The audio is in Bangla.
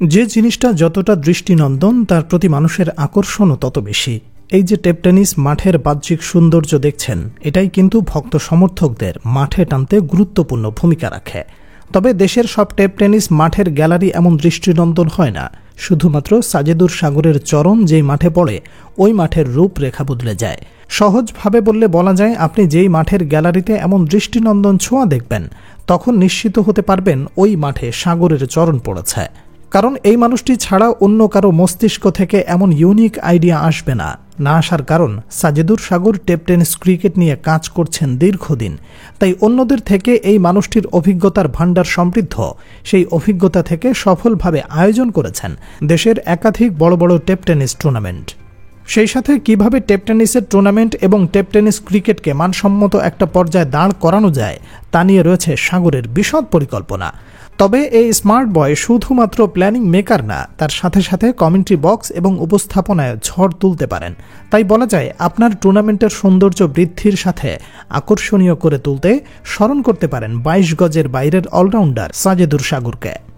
যে জিনিসটা যতটা দৃষ্টিনন্দন তার প্রতি মানুষের আকর্ষণও তত বেশি। এই যে টেপ টেনিস মাঠের বাহ্যিক সৌন্দর্য দেখছেন, এটাই কিন্তু ভক্ত সমর্থকদের মাঠে টানতে গুরুত্বপূর্ণ ভূমিকা রাখে। তবে দেশের সব টেপ টেনিস মাঠের গ্যালারি এমন দৃষ্টিনন্দন হয় না। শুধুমাত্র সাজেদুর সাগরের চরণ যেই মাঠে পড়ে, ওই মাঠের রূপরেখা বদলে যায়। সহজভাবে বললে বলা যায়, আপনি যেই মাঠের গ্যালারিতে এমন দৃষ্টিনন্দন ছোঁয়া দেখবেন, তখন নিশ্চিত হতে পারবেন ওই মাঠে সাগরের চরণ পড়েছে। কারণ এই মানুষটি ছাড়া অন্য কারো মস্তিষ্ক থেকে এমন ইউনিক আইডিয়া আসবে না। আসার কারণ, সাজেদুর সাগর টেপ টেনিস ক্রিকেট নিয়ে কাজ করছেন দীর্ঘদিন। তাই অন্যদের থেকে এই মানুষটির অভিজ্ঞতার ভাণ্ডার সমৃদ্ধ। সেই অভিজ্ঞতা থেকে সফলভাবে আয়োজন করেছেন দেশের একাধিক বড় বড় টেপ টেনিস টুর্নামেন্ট। সেই সাথে কিভাবে টেপ টেনিসের টুর্নামেন্ট এবং টেপ টেনিস ক্রিকেটকে মানসম্মত একটা পর্যায়ে দাঁড় করানো যায়, তা নিয়ে রয়েছে সাগরের বিশদ পরিকল্পনা। তবে এই স্মার্ট বয় শুধুমাত্র প্ল্যানিং মেকার না, তার সাথে সাথে কমেন্ট্রি বক্স এবং উপস্থাপনায় ঝড় তুলতে পারেন। তাই বলা যায়, আপনার টুর্নামেন্টের সৌন্দর্য বৃদ্ধির সাথে আকর্ষণীয় করে তুলতে স্মরণ করতে পারেন 22 গজের বাইরের অলরাউন্ডার সাজেদুর সাগরকে।